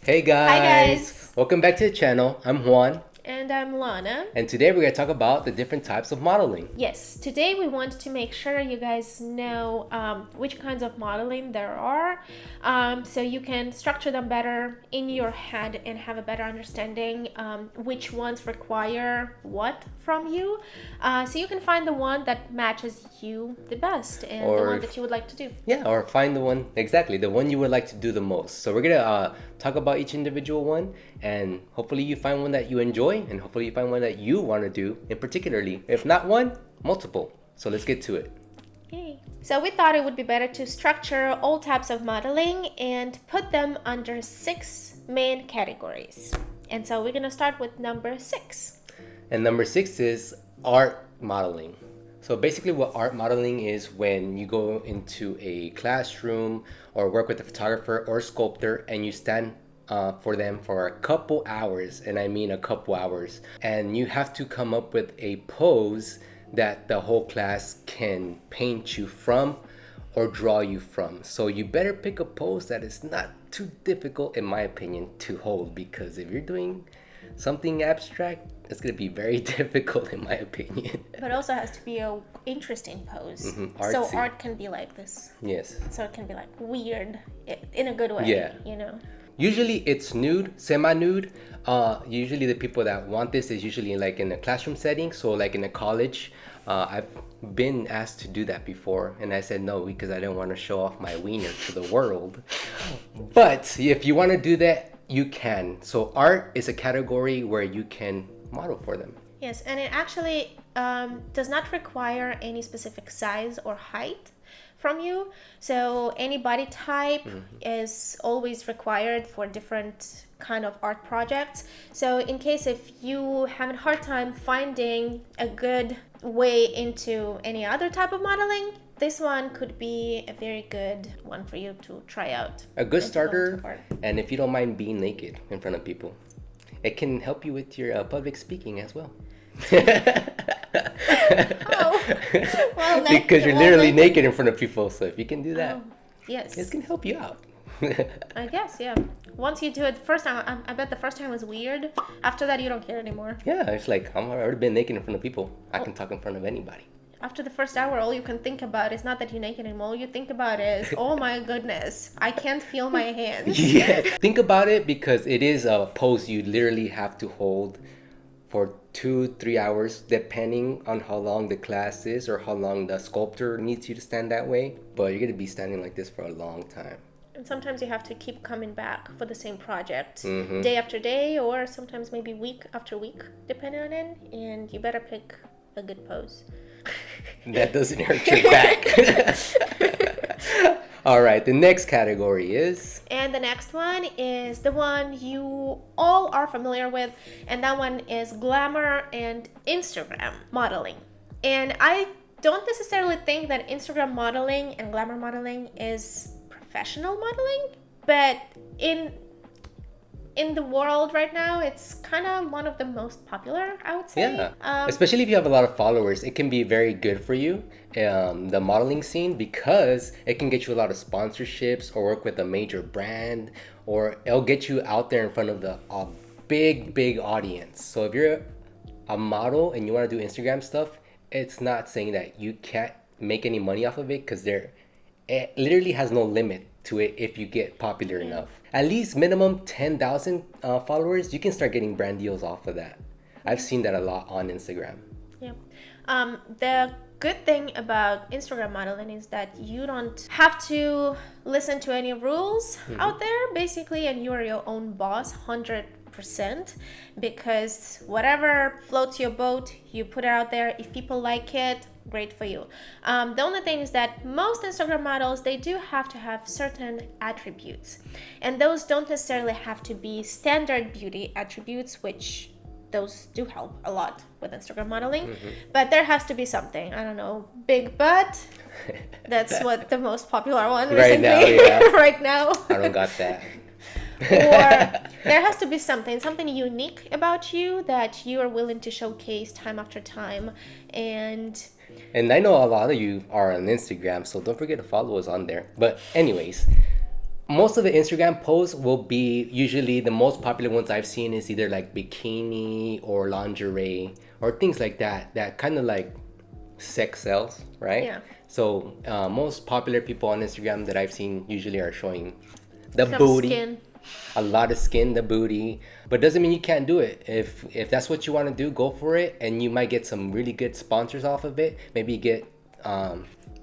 Hey Hi guys, guys, welcome back to the channel. I'm Juan, and I'm Lana. and today we're going to talk about the different types of modeling. Yes, today we want to make sure you guys know which kinds of modeling there are, so you can structure them better in your head and have a better understanding which ones require what from you, so you can find the one that matches you the best and the one that you would like to do. Yeah, or find the one, exactly, the one you would like to do the most. So we're going to talk about each individual one, and hopefully you find one that you enjoy, and hopefully you find one that you want to do in particularly. If not one, multiple. So let's get to it. Yay. So we thought it would be better to structure all types of modeling and put them under 6 main categories. And so we're going to start with number 6. And number 6 is art modeling. So basically what art modeling is when you go into a classroom or work with a photographer or sculptor and you stand for them for a couple hours, and I mean a couple hours, and you have to come up with a pose that the whole class can paint you from or draw you from. So you better pick a pose that is not too difficult, in my opinion, to hold, because if you're doing something abstract, it's going to be very difficult in my opinion. But also has to be a interesting pose. So Artsy. art can be like this. Yes. So it can be like weird in a good way, Yeah. you know. Usually it's nude, semi-nude. Usually the people that want this is usually like in a classroom setting. So like in a college, I've been asked to do that before, and I said no because I didn't want to show off my wiener to the world. But if you want to do that, you can. So art is a category where you can model for them. Yes, and it actually does not require any specific size or height from you. So any body type is always required for different kind of art projects. So in case if you have a hard time finding a good way into any other type of modeling, this one could be a very good one for you to try out. A good and to go into starter, art. and if you don't mind being naked in front of people, it can help you with your public speaking as well. Oh, well, Because you're literally naked in front of people, so if you can do that, Oh, yes. it can help you out. I guess, yeah. Once you do it the first time, I bet the first time was weird. After that, you don't care anymore. Yeah, it's like I've already been naked in front of people. I can talk in front of anybody. After the first hour, all you can think about is not that you're naked anymore. All you think about is, oh my goodness, I can't feel my hands. Yeah, think about it, because it is a pose you literally have to hold for 2-3 hours, depending on how long the class is or how long the sculptor needs you to stand that way. But you're gonna be standing like this for a long time. And sometimes you have to keep coming back for the same project, day after day, or sometimes maybe week after week, depending on it. And you better pick a good pose. That doesn't hurt your back. All right, the next category is... And the next one is the one you all are familiar with, and that one is glamour and Instagram modeling. And I don't necessarily think that Instagram modeling and glamour modeling is professional modeling, but in the world right now, it's kind of one of the most popular, I would say. Yeah, especially if you have a lot of followers, it can be very good for you, the modeling scene, because it can get you a lot of sponsorships or work with a major brand, or it'll get you out there in front of a big audience. So if you're a model and you want to do Instagram stuff, it's not saying that you can't make any money off of it, because it literally has no limit to it. If you get popular enough, at least minimum 10,000 followers, you can start getting brand deals off of that. I've seen that a lot on Instagram. Yeah. The good thing about Instagram modeling is that you don't have to listen to any rules out there, basically, and you are your own boss 100%, because whatever floats your boat, you put it out there. If people like it, great for you. The only thing is that most Instagram models, they do have to have certain attributes, and those don't necessarily have to be standard beauty attributes, which those do help a lot with Instagram modeling, but there has to be something. I don't know, big butt. That's what the most popular one Right recently. now, yeah. Right now. I don't got that. Or there has to be something unique about you that you are willing to showcase time after time. And I know a lot of you are on Instagram, so don't forget to follow us on there. But anyways, most of the Instagram posts will be usually the most popular ones I've seen is either like bikini or lingerie or things like that, that kind of like sex sells, right? Yeah. So most popular people on Instagram that I've seen usually are showing the Some booty, skin. a lot of skin, the booty, but doesn't mean you can't do it. If that's what you want to do, go for it, and you might get some really good sponsors off of it. Maybe get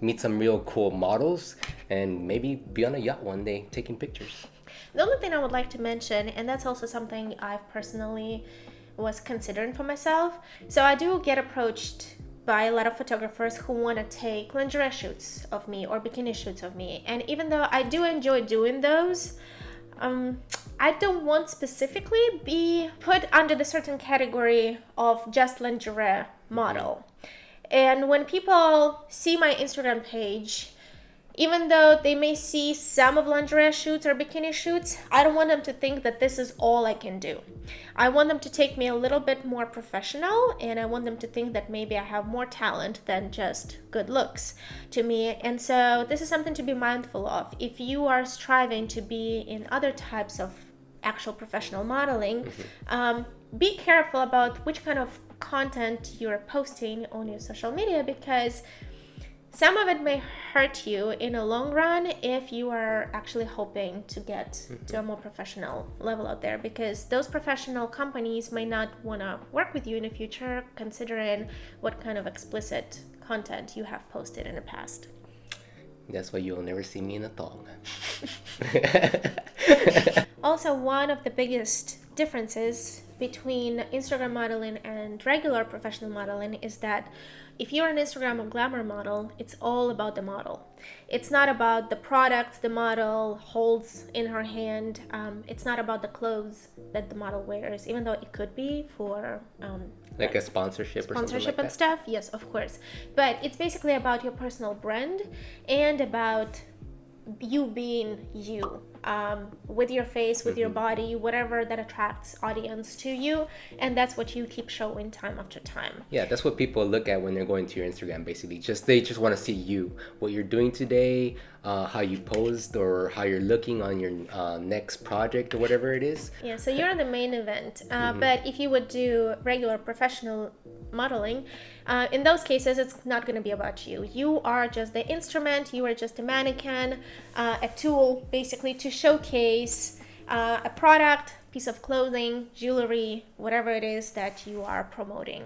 meet some real cool models, and maybe be on a yacht one day taking pictures. The only thing I would like to mention, and that's also something I've personally was considering for myself. So I do get approached by a lot of photographers who want to take lingerie shoots of me or bikini shoots of me. And even though I do enjoy doing those, I don't want specifically be put under the certain category of just lingerie model. And when people see my Instagram page, even though they may see some of lingerie shoots or bikini shoots, I don't want them to think that this is all I can do. I want them to take me a little bit more professional, and I want them to think that maybe I have more talent than just good looks to me. And so this is something to be mindful of. If you are striving to be in other types of actual professional modeling, be careful about which kind of content you're posting on your social media, because some of it may hurt you in a long run if you are actually hoping to get to a more professional level out there, because those professional companies may not want to work with you in the future, considering what kind of explicit content you have posted in the past. That's why you'll never see me in a thong. Also, one of the biggest differences between Instagram modeling and regular professional modeling is that if you're an Instagram or glamour model, it's all about the model. It's not about the product the model holds in her hand. It's not about the clothes that the model wears, even though it could be for like a sponsorship or something like and that. stuff. Yes, of course. But it's basically about your personal brand and about you being you, with your face, with your body, whatever that attracts audience to you, and that's what you keep showing time after time. Yeah, that's what people look at when they're going to your Instagram. Basically, they just want to see you, what you're doing today, how you posed, or how you're looking on your next project or whatever it is. Yeah, so you're the main event. But if you would do regular professional modeling, in those cases, it's not going to be about you. You are just the instrument. You are just a mannequin, a tool, basically, to showcase a product, piece of clothing, jewelry, whatever it is that you are promoting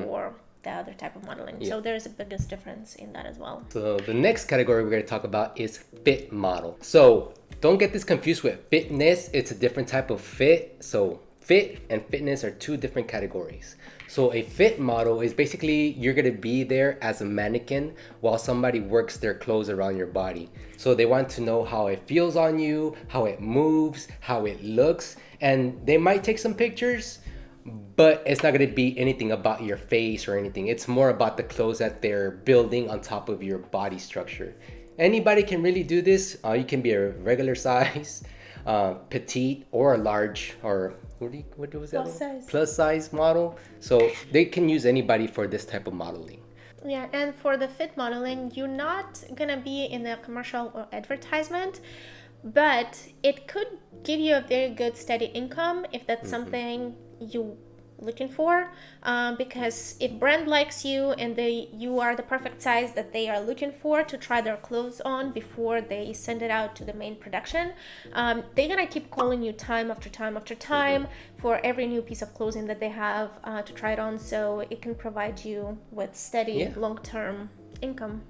for the other type of modeling. Yeah. So there's a biggest difference in that as well. So the next category we're going to talk about is fit model. So don't get this confused with fitness. It's a different type of fit. So fit and fitness are two different categories. So a fit model is basically you're going to be there as a mannequin while somebody works their clothes around your body. So they want to know how it feels on you, how it moves, how it looks, and they might take some pictures, but it's not going to be anything about your face or anything. It's more about the clothes that they're building on top of your body structure. Anybody can really do this. You can be a regular size, petite, or a large, or what was that? Plus size. Plus size model. So they can use anybody for this type of modeling. Yeah, and for the fit modeling, you're not gonna be in a commercial or advertisement, but it could give you a very good steady income if that's something you looking for, because if brand likes you and you are the perfect size that they are looking for to try their clothes on before they send it out to the main production, they're gonna keep calling you time after time after time for every new piece of clothing that they have to try it on, so it can provide you with steady long-term income.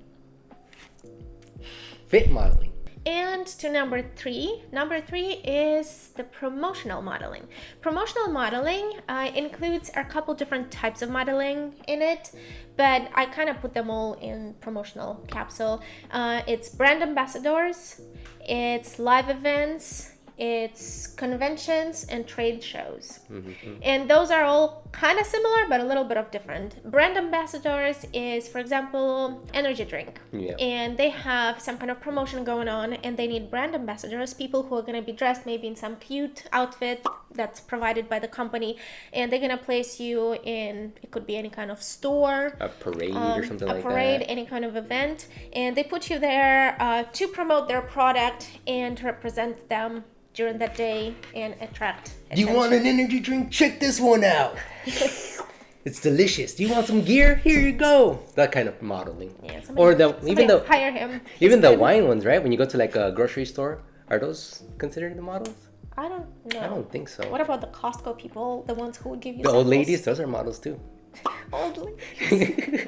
Fit modeling. And to number three. Number three is the promotional modeling. Promotional modeling includes a couple different types of modeling in it, but I kind of put them all in promotional capsule. It's brand ambassadors, it's live events, it's conventions and trade shows. And those are all kind of similar, but a little bit of different. Brand ambassadors is, for example, energy drink. And they have some kind of promotion going on and they need brand ambassadors, people who are going to be dressed maybe in some cute outfit that's provided by the company, and they're gonna place you in, it could be any kind of store, A parade or something like parade, that. any kind of event, and they put you there to promote their product and represent them during that day and attract Do you want an energy drink? Check this one out. It's delicious. Do you want some gear? Here you go. That kind of modeling. Yeah, Or even the hire him. even the wine ones, right? When you go to like a grocery store, are those considered the models? I don't know. I don't think so. What about the Costco people, the ones who would give you The old samples? ladies, those are models too. Old ladies.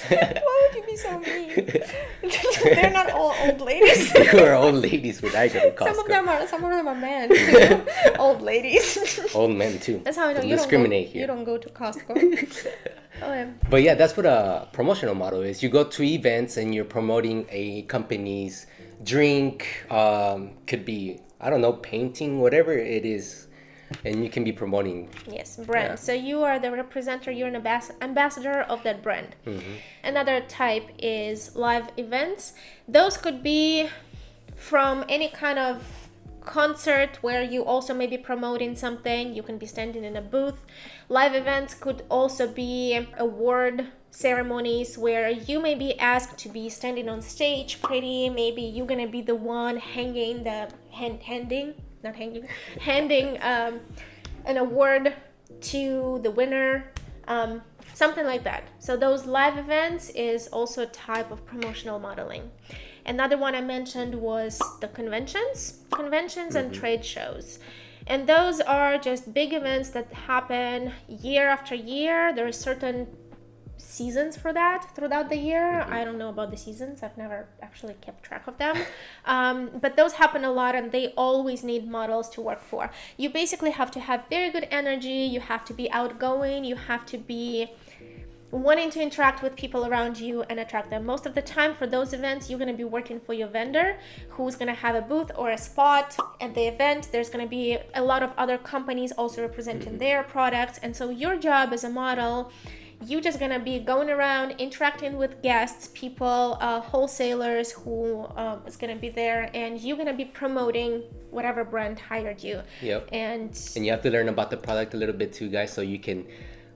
Why would you be so mean? They're not all old ladies. They are old ladies when I go to Costco. Some of them are men. Too. Old ladies. Old men too. That's how I know Don't you discriminate don't go, here. You don't go to Costco. Oh, yeah. But yeah, that's what a promotional model is. You go to events and you're promoting a company's drink, could be, I don't know, painting, whatever it is, and you can be promoting. Yes, brand. Yeah. So you are the representative, you're an ambassador of that brand. Another type is live events. Those could be from any kind of concert where you also may be promoting something. You can be standing in a booth. Live events could also be award ceremonies where you may be asked to be standing on stage pretty. Maybe you're gonna be the one handing an award to the winner, something like that. So those live events is also a type of promotional modeling. Another one I mentioned was the conventions and trade shows. And those are just big events that happen year after year. There are certain seasons for that throughout the year. I don't know about the seasons. I've never actually kept track of them. But those happen a lot and they always need models to work for. You basically have to have very good energy. You have to be outgoing. You have to be wanting to interact with people around you and attract them. Most of the time for those events, you're going to be working for your vendor who's going to have a booth or a spot at the event. There's going to be a lot of other companies also representing their products. And so your job as a model, you're just going to be going around interacting with guests, people, wholesalers who is going to be there, and you're going to be promoting whatever brand hired you. Yep. And you have to learn about the product a little bit too, guys, so you can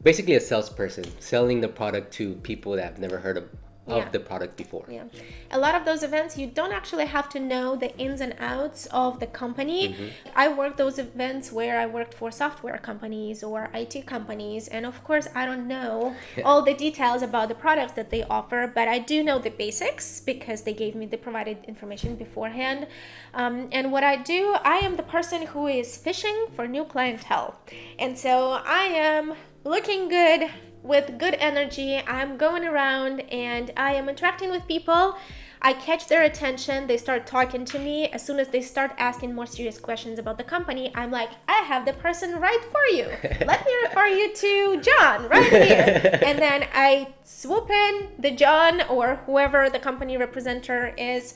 basically a salesperson selling the product to people that have never heard of the product before. Yeah. A lot of those events, you don't actually have to know the ins and outs of the company. I worked those events where I worked for software companies or IT companies. And of course, I don't know all the details about the products that they offer, but I do know the basics because they provided information beforehand. And what I do, I am the person who is fishing for new clientele. And so I am looking good with good energy. I'm going around and I am interacting with people. I catch their attention. They start talking to me. As soon as they start asking more serious questions about the company, I'm like, I have the person right for you. Let me refer you to John right here. And then I swoop in the John or whoever the company representative is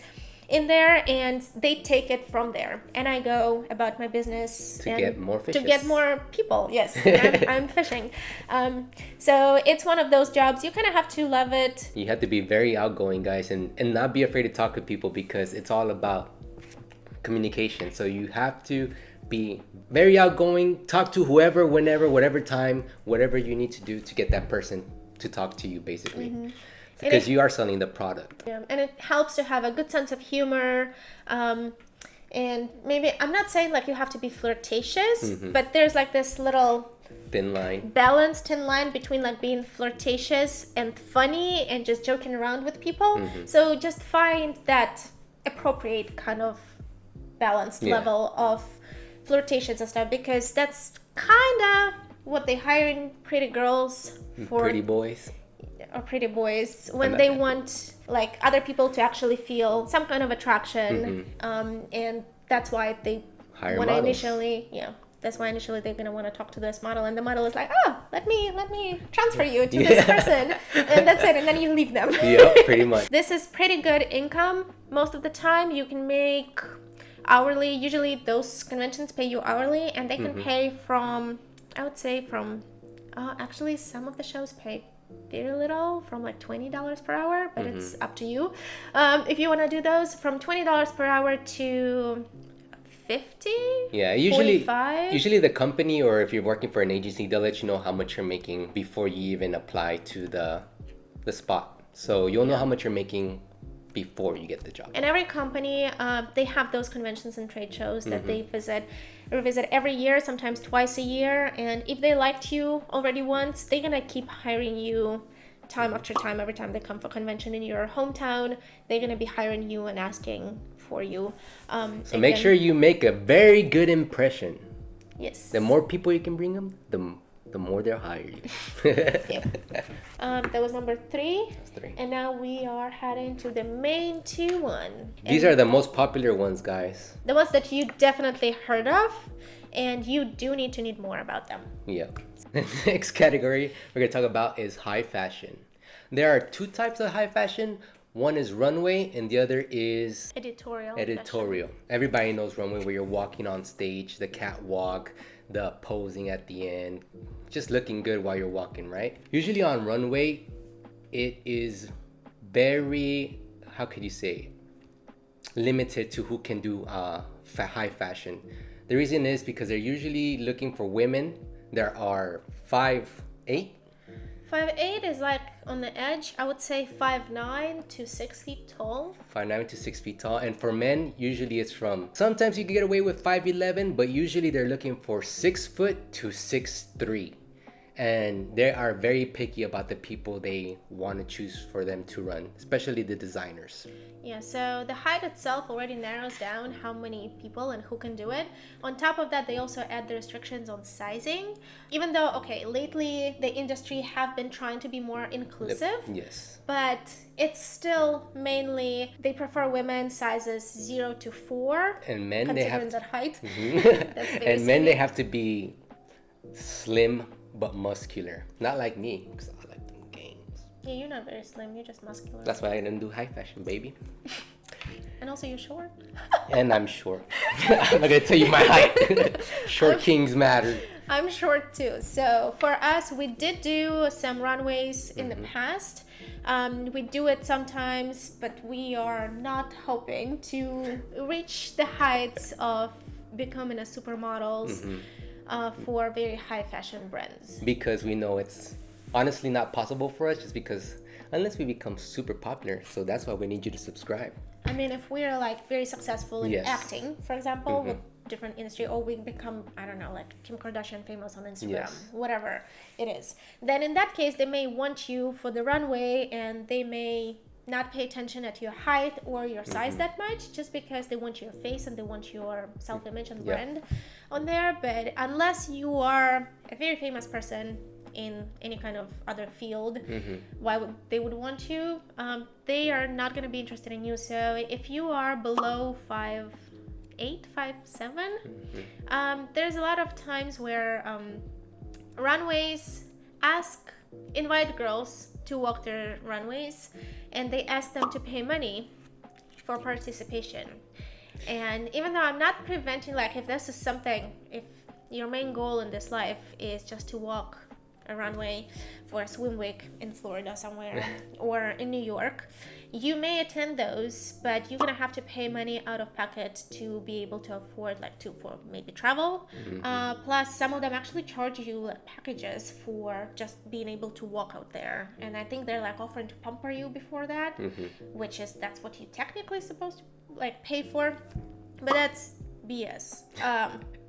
in there, and they take it from there, and I go about my business to get more fishes. To get more people. Yes, I'm fishing. So it's one of those jobs. You kind of have to love it. You have to be very outgoing, guys, and not be afraid to talk to people because it's all about communication. So you have to be very outgoing, talk to whoever, whenever, whatever time, whatever you need to do to get that person to talk to you, basically. Because you are selling the product. Yeah, and it helps to have a good sense of humor. And maybe, I'm not saying like you have to be flirtatious, but there's like this little thin line between like being flirtatious and funny and just joking around with people. So just find that appropriate kind of balanced level of flirtatious and stuff, because that's kind of what they hire in pretty girls for. Pretty boys. Or pretty boys when they want like other people to actually feel some kind of attraction, and that's why they hire want models. That's why initially they're gonna want to talk to this model, and the model is like, let me transfer you to this person, and that's it, and then you leave them. Yeah, pretty much. This is pretty good income. Most of the time you can make hourly. Usually those conventions pay you hourly, and they can pay from, I would say from, actually some of the shows pay very little, from like $20 per hour, but it's up to you. If you want to do those, from $20 per hour to 50, Yeah, usually 45. usually the company, or if you're working for an agency, they'll let you know how much you're making before you even apply to the spot. So you'll know how much you're making before you get the job. And every company, they have those conventions and trade shows that they revisit every year, sometimes twice a year. And if they liked you already once, they're gonna keep hiring you time after time. Every time they come for convention in your hometown, they're gonna be hiring you and asking for you. So make sure you make a very good impression. Yes. The more people you can bring them, the more they'll hire you. Yep. That was number 3. That's 3. And now we are heading to the main 2 one. These are the most popular ones, guys. The ones that you definitely heard of, and you do need to need more about them. Yeah. The next category we're going to talk about is high fashion. There are 2 types of high fashion. One is runway and the other is Editorial. editorial. Everybody knows runway, where you're walking on stage, the catwalk, the posing at the end, just looking good while you're walking, right? Usually on runway, it is very, how could you say, limited to who can do high fashion. The reason is because they're usually looking for women. There are 5'8". 5'8" is like on the edge. I would say 5'9" to 6 feet tall. 5'9" to 6 feet tall. And for men, usually it's from, sometimes you can get away with 5'11", but usually they're looking for 6 foot to 6'3". And they are very picky about the people they want to choose for them to run, especially the designers. Yeah, so the height itself already narrows down how many people and who can do it. On top of that, they also add the restrictions on sizing. Even though, okay, lately the industry have been trying to be more inclusive. Yes. But it's still mainly, they prefer women sizes 0 to 4. And men, they have considering that height. That's very and men, skinny. they have to be slim but muscular. Not like me, because I like them gains. Yeah, you're not very slim, you're just muscular. That's why I didn't do high fashion, baby. And also you're short. And I'm short. I'm not gonna tell you my height. Short kings matter. I'm short too. So for us, we did do some runways in the past. We do it sometimes, but we are not hoping to reach the heights of becoming a supermodels for very high fashion brands. Because we know it's honestly not possible for us, just because unless we become super popular. So that's why we need you to subscribe. I mean, if we're like very successful in Yes. acting, for example, with different industry, or we become, I don't know, like Kim Kardashian famous on Instagram, Yes. whatever it is, then in that case, they may want you for the runway and they may not pay attention at your height or your size that much, just because they want your face and they want your self-image and brand on there. But unless you are a very famous person in any kind of other field, why would they would want you? They are not going to be interested in you. So if you are below 5'8", 5'7", there's a lot of times where runways invite girls to walk their runways, and they ask them to pay money for participation. And even though I'm not preventing, like, if this is something, if your main goal in this life is just to walk a runway for a swim week in Florida somewhere or in New York, you may attend those, but you're gonna have to pay money out of pocket to be able to afford, like, for maybe travel. Plus, some of them actually charge you like packages for just being able to walk out there, and I think they're like offering to pamper you before that, that's what you technically supposed to like pay for, but that's BS.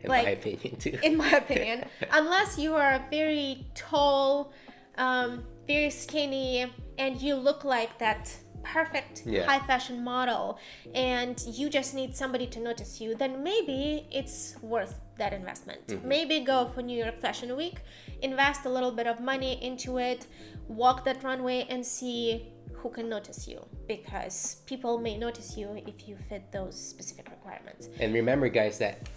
In my opinion, too. In my opinion, unless you are very tall, very skinny, and you look like that perfect high fashion model, and you just need somebody to notice you, then maybe it's worth that investment. Maybe go for New York Fashion Week, invest a little bit of money into it, walk that runway and see who can notice you, because people may notice you if you fit those specific requirements. And remember, guys, that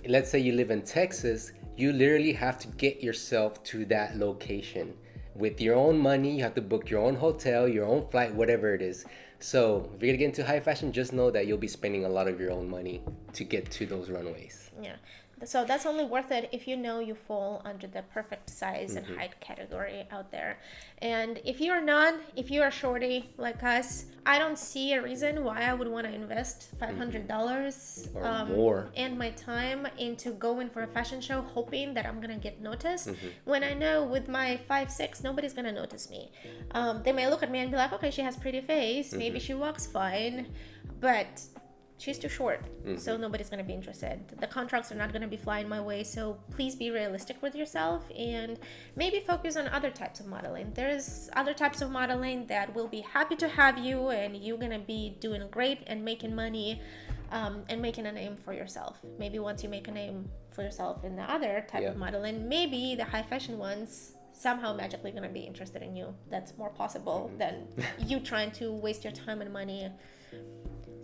let's say you live in Texas, you literally have to get yourself to that location with your own money. You have to book your own hotel, your own flight, whatever it is. So if you're gonna get into high fashion, just know that you'll be spending a lot of your own money to get to those runways. Yeah. So that's only worth it if you know you fall under the perfect size and height category out there. And if you're not, if you're shorty like us, I don't see a reason why I would want to invest $500 Or more. and my time into going for a fashion show hoping that I'm gonna get noticed, when I know with my 5'6" nobody's gonna notice me. They may look at me and be like, okay, she has pretty face, maybe she walks fine, but she's too short, so nobody's going to be interested. The contracts are not going to be flying my way, so please be realistic with yourself and maybe focus on other types of modeling. There's other types of modeling that will be happy to have you, and you're going to be doing great and making money and making a name for yourself. Maybe once you make a name for yourself in the other type of modeling, maybe the high fashion ones somehow magically going to be interested in you. That's more possible than you trying to waste your time and money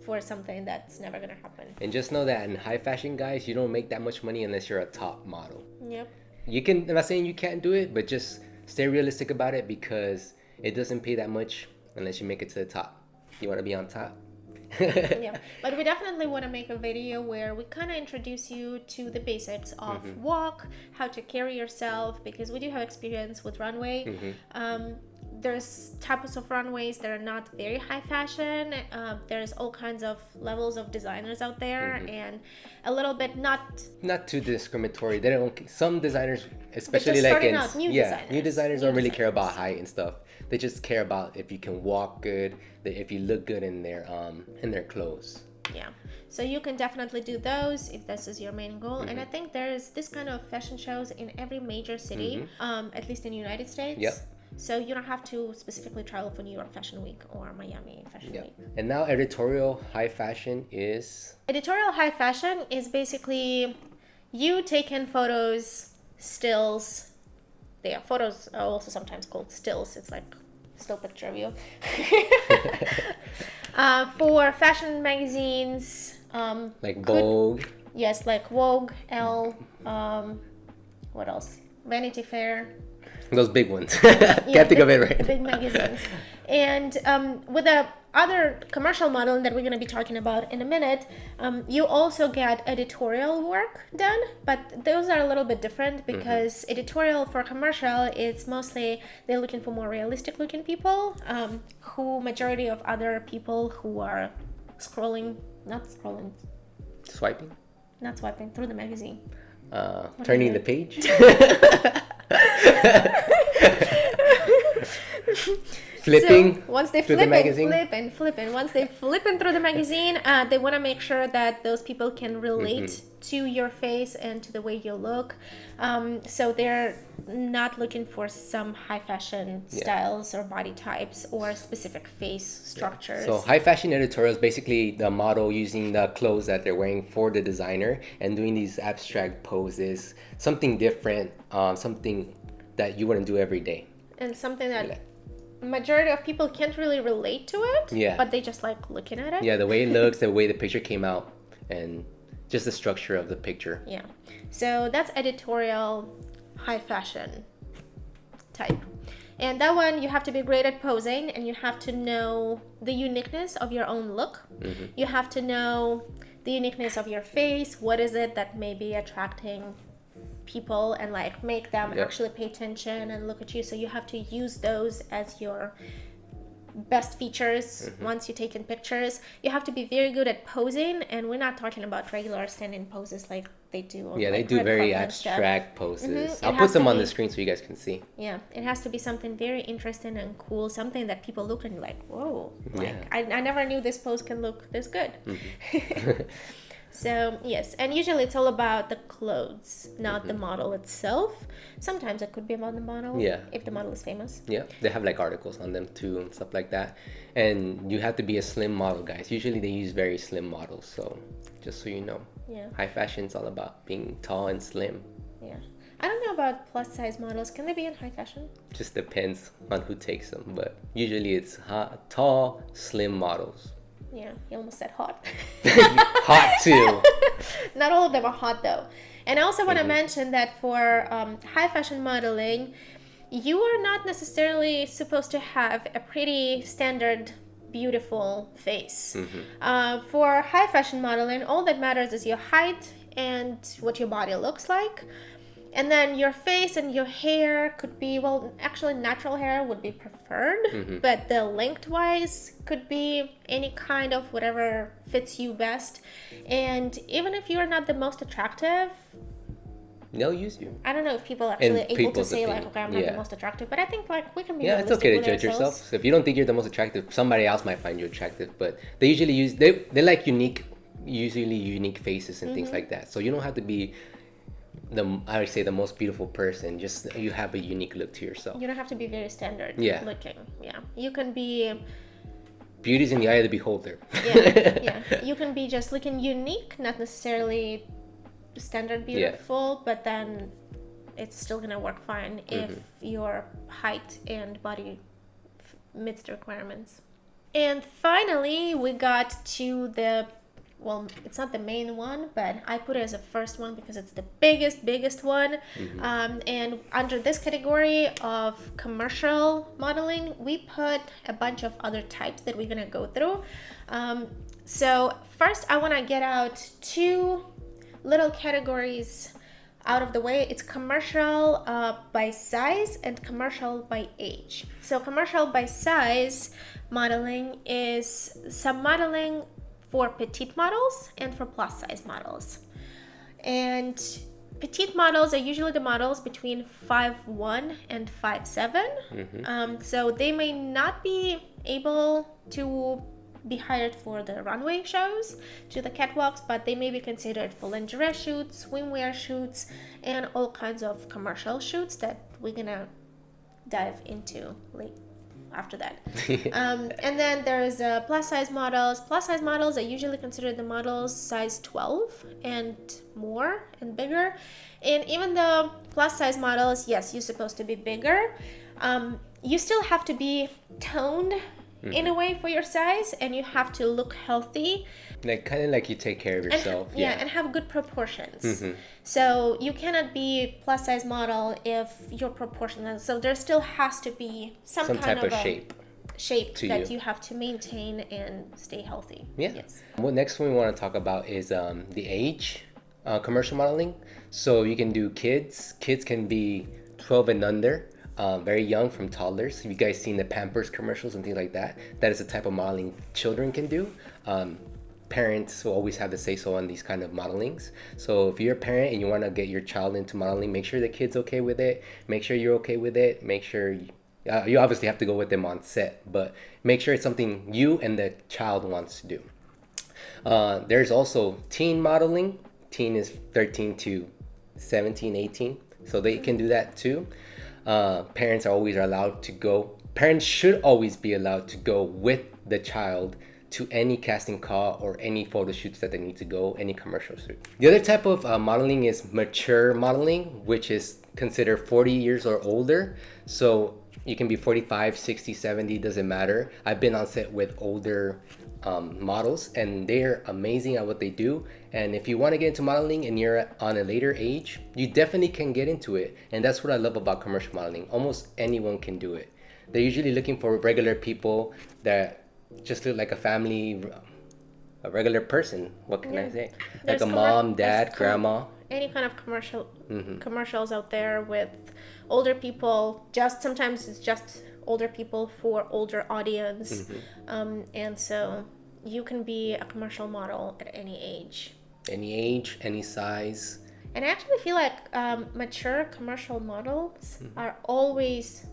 for something that's never gonna happen. And just know that in high fashion, guys, you don't make that much money unless you're a top model. Yep. You can, I'm not saying you can't do it, but just stay realistic about it, because it doesn't pay that much unless you make it to the top. You want to be on top. Yeah, but we definitely want to make a video where we kind of introduce you to the basics of walk, how to carry yourself, because we do have experience with runway. There's types of runways that are not very high fashion. There's all kinds of levels of designers out there, and a little bit not too discriminatory. They don't. Some designers, especially just like starting in out, new new designers don't really care about designers. height and stuff. They just care about if you can walk good, if you look good in their clothes. Yeah, so you can definitely do those if this is your main goal. And I think there's this kind of fashion shows in every major city, at least in the United States. Yep. So you don't have to specifically travel for New York Fashion Week or Miami Fashion Week. And now editorial high fashion is... Editorial high fashion is basically you taking photos, stills. Yeah, photos are also sometimes called stills. It's like still picture of you. For fashion magazines. Like Vogue. Yes, like Vogue, Elle, what else? Vanity Fair. Those big ones. Can't think of it right. Big magazines. And with the other commercial modeling that we're going to be talking about in a minute, you also get editorial work done, but those are a little bit different because editorial for commercial, it's mostly they're looking for more realistic looking people, who majority of other people who are not swiping through the magazine. Turning the page. Flipping. So once they flipping once they flipping through the magazine, they want to make sure that those people can relate to your face and to the way you look. So they're not looking for some high fashion styles or body types or specific face structures. So high fashion editorial is basically the model using the clothes that they're wearing for the designer and doing these abstract poses, something different, something that you wouldn't do every day. And something that majority of people can't really relate to it, but they just like looking at it. Yeah, the way it looks, the way the picture came out, and just the structure of the picture. Yeah. So that's editorial high fashion type. And that one, you have to be great at posing, and you have to know the uniqueness of your own look. You have to know the uniqueness of your face. What is it that may be attracting people and like make them actually pay attention and look at you? So you have to use those as your best features once you're taking pictures. You have to be very good at posing, and we're not talking about regular standing poses like they do on, they do very abstract poses. I'll It put has them to on be- the screen so you guys can see. Yeah, it has to be something very interesting and cool, something that people look and like, whoa, like I never knew this pose can look this good. So yes, and usually it's all about the clothes, not the model itself. Sometimes it could be about the model, if the model is famous. Yeah, they have like articles on them too and stuff like that. And you have to be a slim model, guys. Usually they use very slim models, so just so you know. Yeah. High fashion's all about being tall and slim. Yeah. I don't know about plus size models. Can they be in high fashion? Just depends on who takes them, but usually it's tall, slim models. Yeah, you almost said hot. Hot too. Not all of them are hot though. And I also want to mention that for high fashion modeling, you are not necessarily supposed to have a pretty standard beautiful face. For high fashion modeling, all that matters is your height and what your body looks like. And then your face and your hair could be, well, actually natural hair would be preferred, but the lengthwise could be any kind of whatever fits you best. And even if you're not the most attractive, they'll use you. I don't know if people actually able to people's say opinion. like, okay, I'm not the most attractive, but I think like we can be Yeah, it's realistic okay to with judge ourselves. yourself. So if you don't think you're the most attractive, somebody else might find you attractive. But they usually use they like usually unique faces and things like that. So you don't have to be I would say the most beautiful person. Just you have a unique look to yourself. You don't have to be very standard looking. Yeah, you can be. Beauty's in the eye of the beholder. Yeah. You can be just looking unique, not necessarily standard beautiful, but then it's still gonna work fine if your height and body meets the requirements. And finally, we got to well, it's not the main one, but I put it as a first one because it's the biggest one. And under this category of commercial modeling, we put a bunch of other types that we're gonna go through. So first, I wanna get out two little categories out of the way. It's commercial by size and commercial by age. So commercial by size modeling is some modeling for petite models and for plus size models. And petite models are usually the models between 5'1" and 5'7". So they may not be able to be hired for the runway shows, to the catwalks, but they may be considered for lingerie shoots, swimwear shoots, and all kinds of commercial shoots that we're gonna dive into after that. And then there's plus size models. Plus size models are usually considered the models size 12 and more and bigger. And even though plus size models, yes, you're supposed to be bigger, you still have to be toned in a way for your size, and you have to look healthy. Like kind of like you take care of yourself. And have good proportions. So you cannot be plus size model if your proportions. So there still has to be some kind type of shape that you have to maintain and stay healthy. Yeah. Yes. What next one we want to talk about is the age commercial modeling. So you can do kids. Kids can be 12 and under. Very young, from toddlers. You guys seen the Pampers commercials and things like that? That is a type of modeling children can do. Parents will always have to say so on these kind of modelings. So if you're a parent and you want to get your child into modeling, make sure the kid's okay with it. Make sure you're okay with it. Make sure you obviously have to go with them on set, but make sure it's something you and the child wants to do. There's also teen modeling. Teen is 13 to 17, 18. So they can do that too. Parents should always be allowed to go with the child to any casting call or any photo shoots that they need to go, any commercial shoot. The other type of modeling is mature modeling, which is considered 40 years or older. So you can be 45, 60, 70, doesn't matter. I've been on set with older models, and they're amazing at what they do. And if you want to get into modeling and you're on a later age, you definitely can get into it. And that's what I love about commercial modeling. Almost anyone can do it. They're usually looking for regular people that just look like a regular person. What can I say? Like a mom, dad, grandma. Any kind of commercials out there with older people. Sometimes it's just older people for older audience. And so you can be a commercial model at any age. Any age, any size. And I actually feel like mature commercial models are always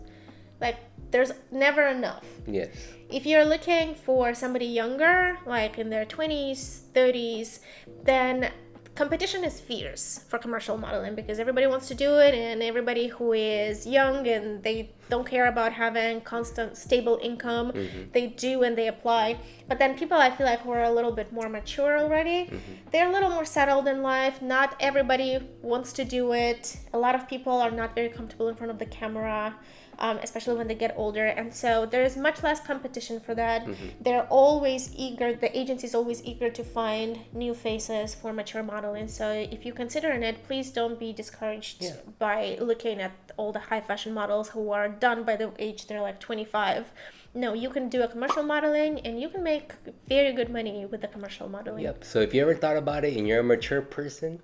like, there's never enough. Yes. If you're looking for somebody younger, like in their 20s, 30s, then competition is fierce for commercial modeling because everybody wants to do it, and everybody who is young and they don't care about having constant stable income, they do and they apply. But then people, I feel like, who are a little bit more mature already, they're a little more settled in life. Not everybody wants to do it. A lot of people are not very comfortable in front of the camera. especially when they get older. And so there is much less competition for that. They're always eager, the agency is always eager to find new faces for mature modeling. So if you're considering it, please don't be discouraged by looking at all the high fashion models who are done by the age they're like 25. No, you can do a commercial modeling and you can make very good money with the commercial modeling. Yep. So if you ever thought about it and you're a mature person,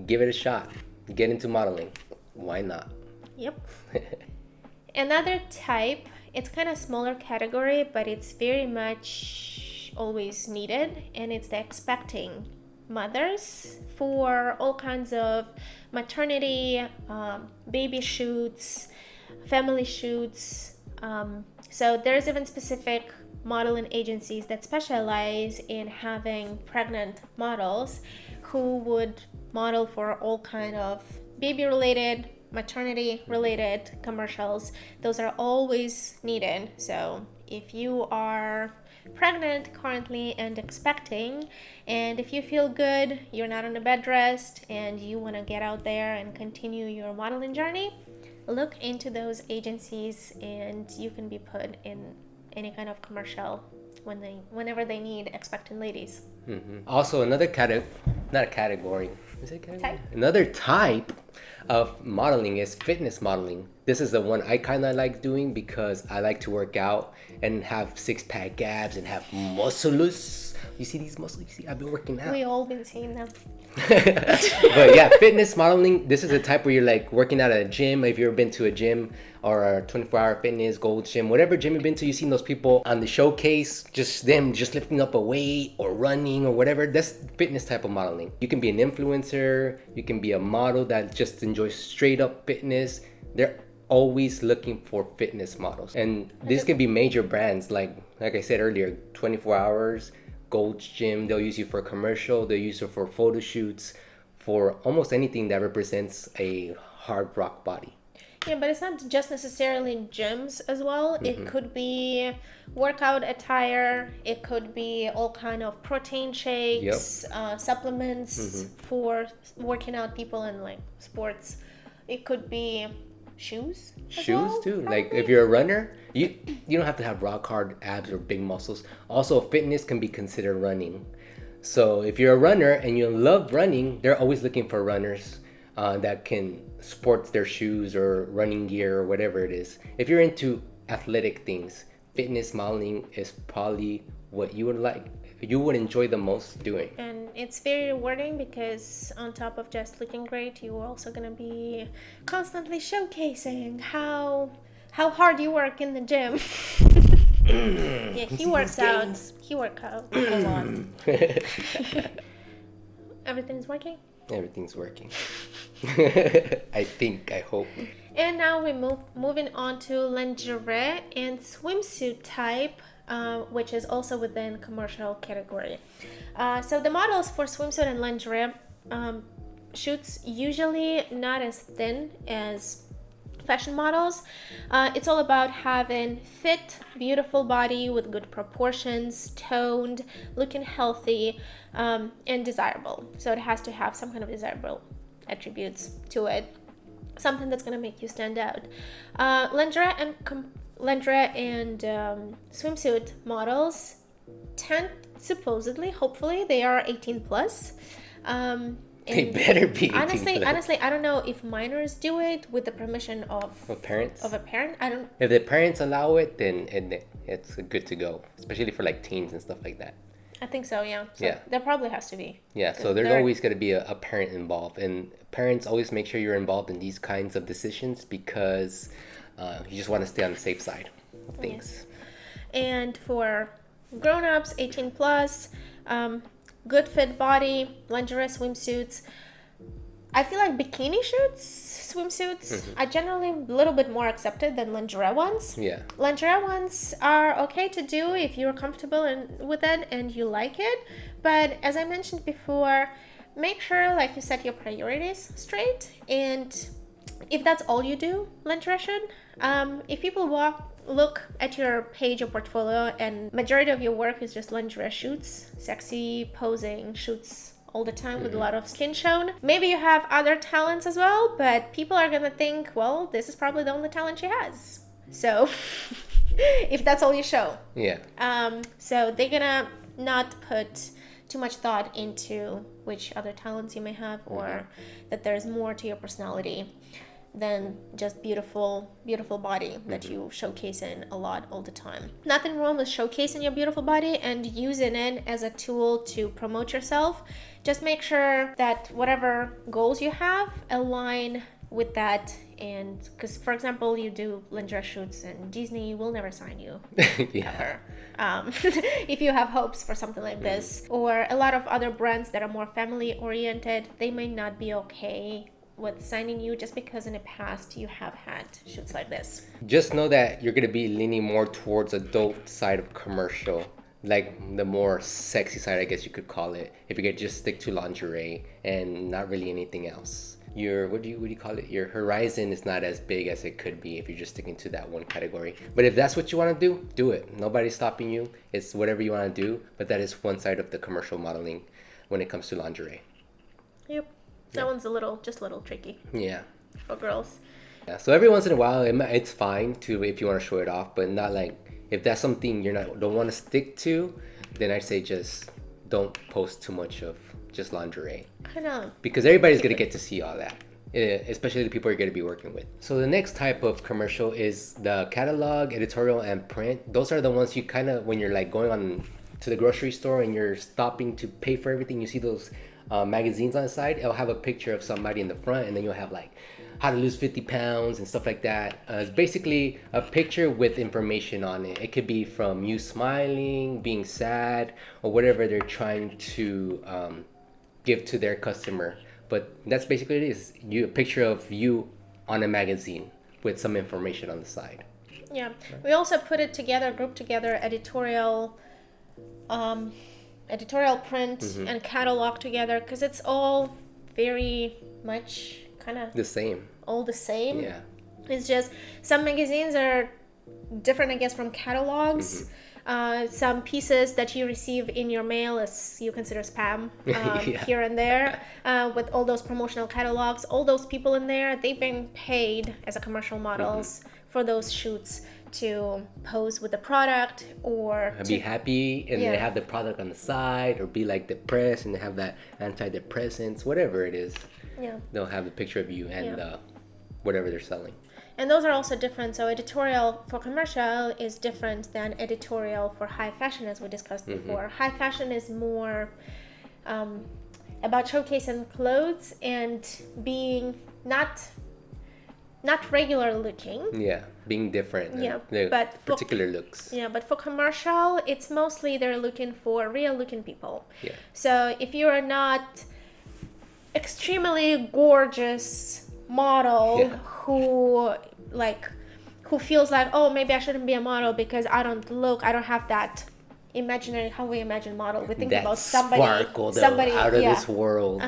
give it a shot. Get into modeling. Why not? Yep. Another type, it's kind of smaller category, but it's very much always needed, and it's the expecting mothers for all kinds of maternity, baby shoots, family shoots. So there's even specific modeling agencies that specialize in having pregnant models who would model for all kind of baby related, maternity related commercials. Those are always needed. So if you are pregnant currently and expecting, and if you feel good, you're not on a bed rest, and you want to get out there and continue your modeling journey, look into those agencies and you can be put in any kind of commercial whenever they need expectant ladies. Also, another not a category. Is it category? Type? Another type of modeling is fitness modeling. This is the one I kind of like doing because I like to work out and have six-pack abs and have muscles. You see these muscles? You see, I've been working out. We all been seeing them. But yeah, fitness modeling, this is the type where you're like working out at a gym. If you've ever been to a gym or a 24-hour fitness, Gold's Gym, whatever gym you've been to, you've seen those people on the showcase, just them just lifting up a weight or running or whatever. That's fitness type of modeling. You can be an influencer, you can be a model that just enjoys straight up fitness. They're always looking for fitness models. And this can be major brands like I said earlier, 24 hours, Gold's Gym. They'll use you for a commercial, they'll use you for photo shoots, for almost anything that represents a hard rock body. Yeah, but it's not just necessarily gyms as well. It could be workout attire. It could be all kind of protein shakes, supplements for working out people in like sports. It could be shoes. Too. Like if you're a runner, you don't have to have rock hard abs or big muscles. Also, fitness can be considered running. So if you're a runner and you love running, they're always looking for runners that can sport their shoes or running gear or whatever it is. If you're into athletic things, fitness modeling is probably what you would enjoy the most doing. And it's very rewarding because on top of just looking great, you're also going to be constantly showcasing how hard you work in the gym. Yeah, he works out a lot. Everything's working? Everything's working. I hope. And now we're moving on to lingerie and swimsuit type, which is also within commercial category. So the models for swimsuit and lingerie shoots usually not as thin as fashion models. It's all about having fit, beautiful body with good proportions, toned, looking healthy, and desirable. So it has to have some kind of desirable attributes to it, something that's going to make you stand out. Lingerie and swimsuit models tend, supposedly, hopefully, they are 18 plus. They better be 18 honestly, I don't know if minors do it with the permission of parents. Of a parent. I don't. If the parents allow it, then it's good to go, especially for like teens and stuff like that. I think so, yeah. So yeah. There probably has to be. Yeah, so there's always going to be a parent involved, and parents always make sure you're involved in these kinds of decisions because you just want to stay on the safe side of things. Yes. And for grown-ups, 18 plus, good fit body, lingerie swimsuits. I feel like bikini swimsuits are generally a little bit more accepted than lingerie ones. Yeah. Lingerie ones are okay to do if you're comfortable with it and you like it. But as I mentioned before, make sure like you set your priorities straight. And if that's all you do, lingerie should. If people look at your page or portfolio and majority of your work is just lingerie shoots, sexy posing shoots all the time with a lot of skin shown. Maybe you have other talents as well, but people are gonna think, well, this is probably the only talent she has. So if that's all you show. Yeah. So they're gonna not put too much thought into which other talents you may have, or that there's more to your personality than just beautiful body that you showcase in a lot all the time. Nothing wrong with showcasing your beautiful body and using it as a tool to promote yourself. Just make sure that whatever goals you have align with that. And because, for example, you do lingerie shoots and Disney will never sign you Yeah. ever. If you have hopes for something like this, or a lot of other brands that are more family oriented, they may not be okay with signing you just because in the past you have had shoots like this. Just know that you're gonna be leaning more towards adult side of commercial, like the more sexy side, I guess you could call it, if you could just stick to lingerie and not really anything else. Your what do you call it? Your horizon is not as big as it could be if you're just sticking to that one category. But if that's what you want to do it. Nobody's stopping you. It's whatever you want to do. But that is one side of the commercial modeling when it comes to lingerie. Yep. That one's a little tricky. Yeah. For girls. Yeah. So every once in a while, it's fine to if you want to show it off, but not like if that's something don't want to stick to, then I'd say just don't post too much of just lingerie. I know. Because everybody's going to get to see all that, especially the people you're going to be working with. So the next type of commercial is the catalog, editorial, and print. Those are the ones you kind of, when you're like going on to the grocery store and you're stopping to pay for everything, you see those magazines on the side. It'll have a picture of somebody in the front, and then you'll have like how to lose 50 pounds and stuff like that. It's basically a picture with information on it. It could be from you smiling, being sad, or whatever they're trying to give to their customer. But that's basically it is. A picture of you on a magazine with some information on the side. Yeah. We also grouped together editorial print and catalog together, because it's all very much kind of the same. All the same. Yeah. It's just some magazines are different, I guess, from catalogs. Some pieces that you receive in your mail as you consider spam here and there, with all those promotional catalogs, all those people in there, they've been paid as a commercial models for those shoots to pose with the product or be happy and they have the product on the side, or be like depressed and they have that antidepressants, whatever it is. Yeah. They'll have the picture of you and whatever they're selling. And those are also different. So editorial for commercial is different than editorial for high fashion, as we discussed before. High fashion is more about showcasing clothes and being not regular looking. Yeah, being different. Yeah, but particular looks. Yeah, but for commercial, it's mostly they're looking for real looking people. Yeah. So if you are not extremely gorgeous model who feels like, oh, maybe I shouldn't be a model because I don't have that imaginary, how we imagine model. We think that about somebody out of this world.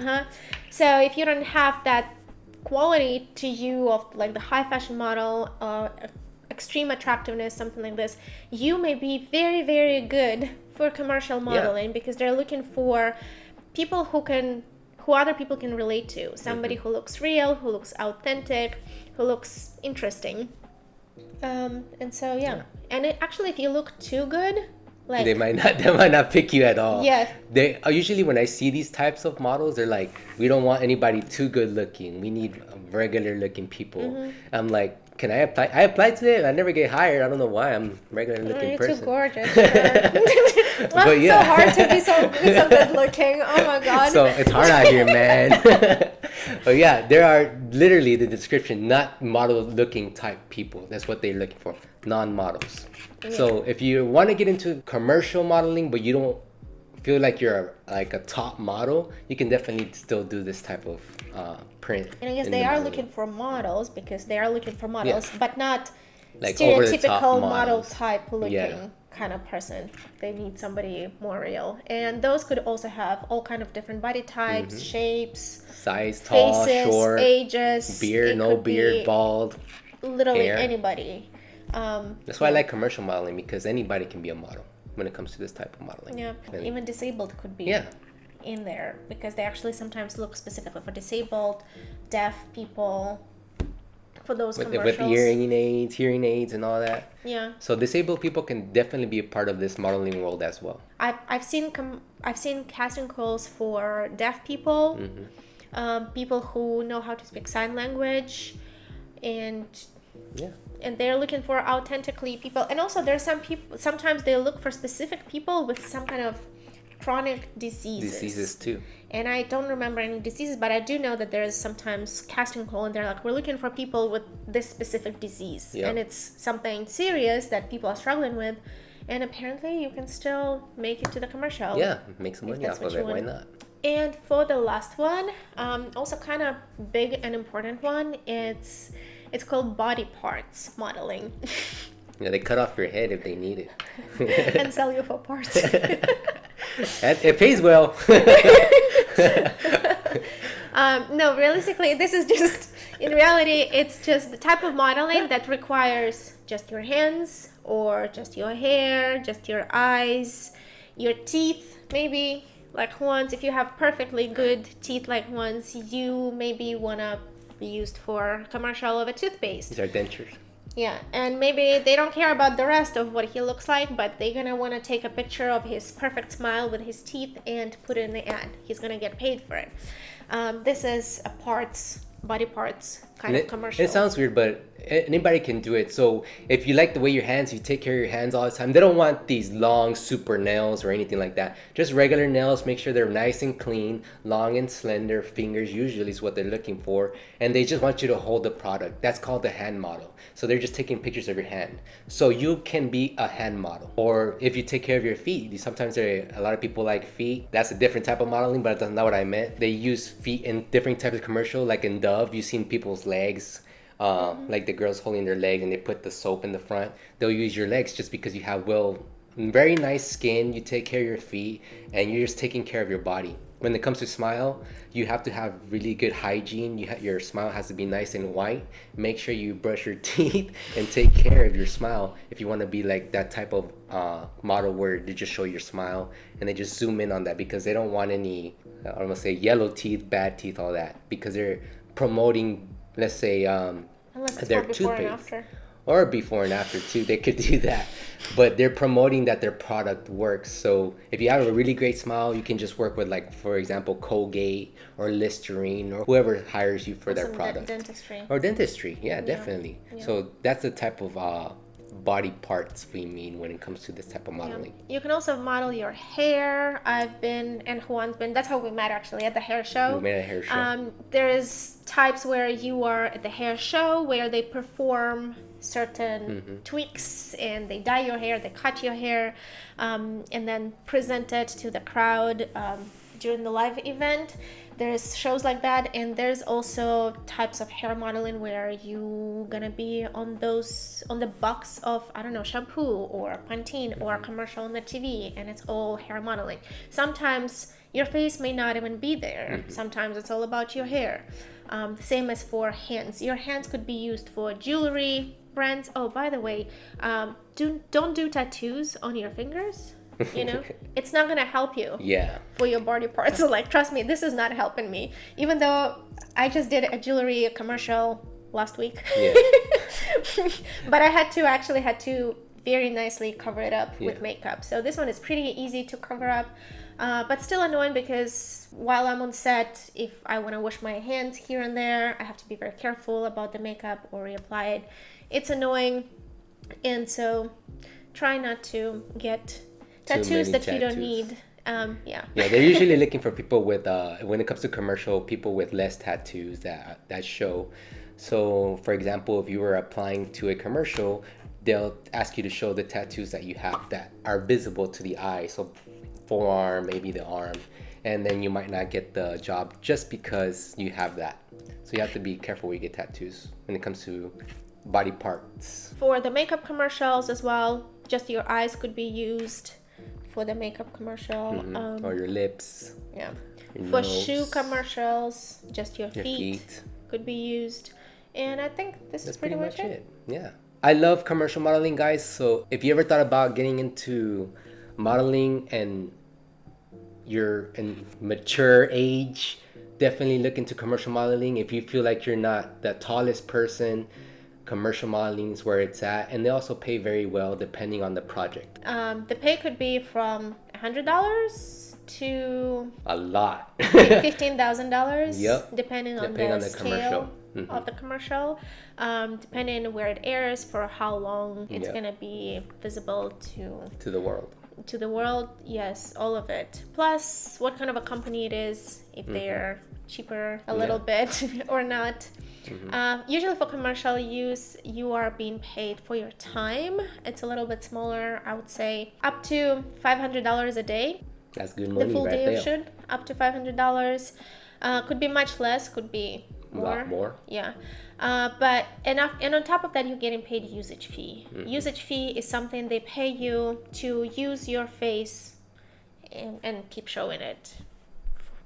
So if you don't have that quality to you of like the high fashion model, extreme attractiveness, something like this, you may be very, very good for commercial modeling because they're looking for people who other people can relate to. Somebody who looks real, who looks authentic, who looks interesting. And so and actually, if you look too good, like they might not pick you at all. Yeah. They usually, when I see these types of models, they're like, we don't want anybody too good looking. We need regular looking people. I'm like, can I apply? I applied to it. I never get hired. I don't know why. I'm a regular looking you're person. too gorgeous. Well, But it's so hard to be so good looking. Oh my god. So it's hard out here, man. But yeah, there are literally the description, not model looking type people. That's what they're looking for, non-models. So if you want to get into commercial modeling, but you don't feel like you're like a top model, you can definitely still do this type of print. And I guess they are looking for models because they are looking for models, but not like stereotypical model type looking kind of person. They need somebody more real. And those could also have all kind of different body types, shapes, size, tall, faces, short, ages, beard, no beard, bald, literally hair. Anybody. That's why I like commercial modeling, because anybody can be a model when it comes to this type of modeling. Yeah, and even disabled could be in there, because they actually sometimes look specifically for disabled, deaf people for those with commercials. hearing aids, and all that. Yeah. So disabled people can definitely be a part of this modeling world as well. I've seen casting calls for deaf people, people who know how to speak sign language, and Yeah. and they're looking for authentically people. And also there's some people, sometimes they look for specific people with some kind of chronic diseases too. And I don't remember any diseases, but I do know that there's sometimes casting call and they're like, we're looking for people with this specific disease. Yep. And it's something serious that people are struggling with. And apparently you can still make it to the commercial. Yeah, make some if money that's off what of you it. Why want. not? And for the last one, also kind of big and important one, it's called body parts modeling. Yeah, they cut off your head if they need it. And sell you for parts. It pays well. No, realistically, this is just, in reality, it's just the type of modeling that requires just your hands or just your hair, just your eyes, your teeth, maybe like ones. If you have perfectly good teeth like ones, you maybe want to be used for commercial of a toothpaste. These are dentures. Yeah, and maybe they don't care about the rest of what he looks like, but they're gonna want to take a picture of his perfect smile with his teeth and put it in the ad. He's gonna get paid for it. This is a body parts kind of commercial. It sounds weird, but anybody can do it. So if you like the way your hands, you take care of your hands all the time. They don't want these long super nails or anything like that. Just regular nails. Make sure they're nice and clean, long and slender. Fingers usually is what they're looking for, and they just want you to hold the product. That's called the hand model. So they're just taking pictures of your hand. So you can be a hand model. Or if you take care of your feet, sometimes a lot of people like feet. That's a different type of modeling, but that's not what I meant. They use feet in different types of commercial, like in Dove. You've seen people's legs. Like the girls holding their legs and they put the soap in the front. They'll use your legs just because you have very nice skin, you take care of your feet, and you're just taking care of your body. When it comes to smile, you have to have really good hygiene. Your smile has to be nice and white. Make sure you brush your teeth and take care of your smile if you want to be like that type of model where they just show your smile and they just zoom in on that because they don't want any, I'm gonna say yellow teeth, bad teeth, all that, because they're promoting, let's say, Unless it's their for before and toothpaste. after. Or before and after too, they could do that, but they're promoting that their product works. So if you have a really great smile, you can just work with, like, for example, Colgate or Listerine or whoever hires you for their Some product. dentistry. Or dentistry, yeah, definitely. Yeah. So that's the type of body parts we mean when it comes to this type of modeling. You can also model your hair. I've been, and Juan's been, that's how we met actually, at the hair show. We made a hair show. There's types where you are at the hair show where they perform certain tweaks and they dye your hair, they cut your hair, and then present it to the crowd during the live event. There's shows like that, and there's also types of hair modeling where you gonna be on the box of, I don't know, shampoo or Pantene or a commercial on the TV, and it's all hair modeling. Sometimes your face may not even be there. Sometimes it's all about your hair. Same as for hands. Your hands could be used for jewelry brands. Oh, by the way, don't do tattoos on your fingers. You know, it's not gonna help you. Yeah. For your body parts. So, like, trust me, this is not helping me. Even though I just did a jewelry commercial last week. Yeah. But I had to very nicely cover it up with makeup. So this one is pretty easy to cover up. But still annoying because while I'm on set, if I want to wash my hands here and there, I have to be very careful about the makeup or reapply it. It's annoying. And so try not to get tattoos that you don't need. Yeah, they're usually looking for people with when it comes to commercial, people with less tattoos that show. So for example, if you were applying to a commercial, they'll ask you to show the tattoos that you have that are visible to the eye, so forearm, maybe the arm, and then you might not get the job just because you have that. So you have to be careful where you get tattoos when it comes to body parts. For the makeup commercials as well, just your eyes could be used for the makeup commercial. Or your lips. Yeah. Your For nose, shoe commercials, just your your feet could be used. And I think this is pretty much it. Yeah. I love commercial modeling, guys. So if you ever thought about getting into modeling and you're in mature age, definitely look into commercial modeling. If you feel like you're not the tallest person, commercial modeling is where it's at, and they also pay very well depending on the project. The pay could be from $100 to A lot. $15,000. Yep. Depending on Depending the on the scale commercial. of the commercial, depending on where it airs, for how long it's Yep. gonna be visible To the world. to the world. Yes, all of it. Plus, what kind of a company it is, if they're cheaper a little bit or not. Usually for commercial use, you are being paid for your time. It's a little bit smaller, I would say up to $500 a day. That's good The money full right day there. of shoot, up to $500. Could be much less, could be A more. lot more. Yeah. But enough, and on top of that, you're getting paid usage fee. Usage fee is something they pay you to use your face and keep showing it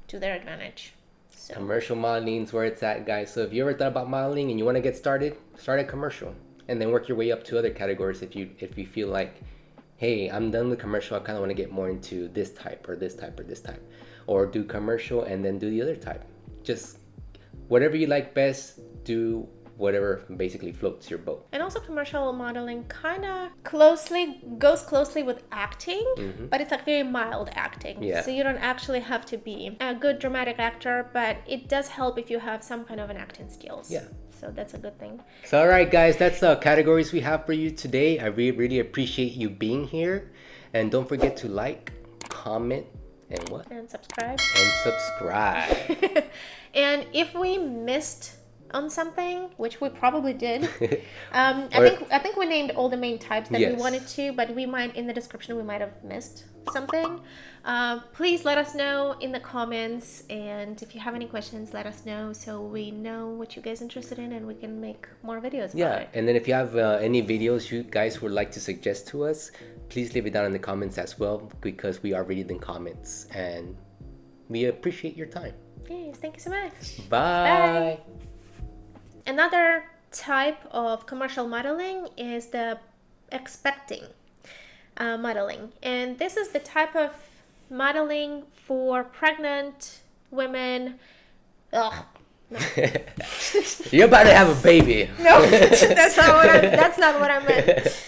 to their advantage. So Commercial modeling is where it's at, guys. So if you ever thought about modeling and you want to get started, start at commercial and then work your way up to other categories if you feel like, hey, I'm done with commercial, I kind of want to get more into this type or this type or this type, or do commercial and then do the other type. Just whatever you like best, do whatever basically floats your boat. And also commercial modeling kind of goes closely with acting, but it's like very mild acting. Yeah. So you don't actually have to be a good dramatic actor, but it does help if you have some kind of an acting skills. Yeah. So that's a good thing. So all right, guys, that's the categories we have for you today. I really appreciate you being here. And don't forget to like, comment, and what? And subscribe. And subscribe. And if we missed on something, which we probably did, I think we named all the main types that we Yes. wanted to, but we might, in the description, we might have missed something. Please let us know in the comments, and if you have any questions, let us know so we know what you guys are interested in and we can make more videos about Yeah, it. and then if you have any videos you guys would like to suggest to us, please leave it down in the comments as well, because we are reading the comments and we appreciate your time. Yes, thank you so much. Bye. Another type of commercial modeling is the expecting modeling. And this is the type of modeling for pregnant women. Ugh. You're about to have a baby. No, that's not what I meant.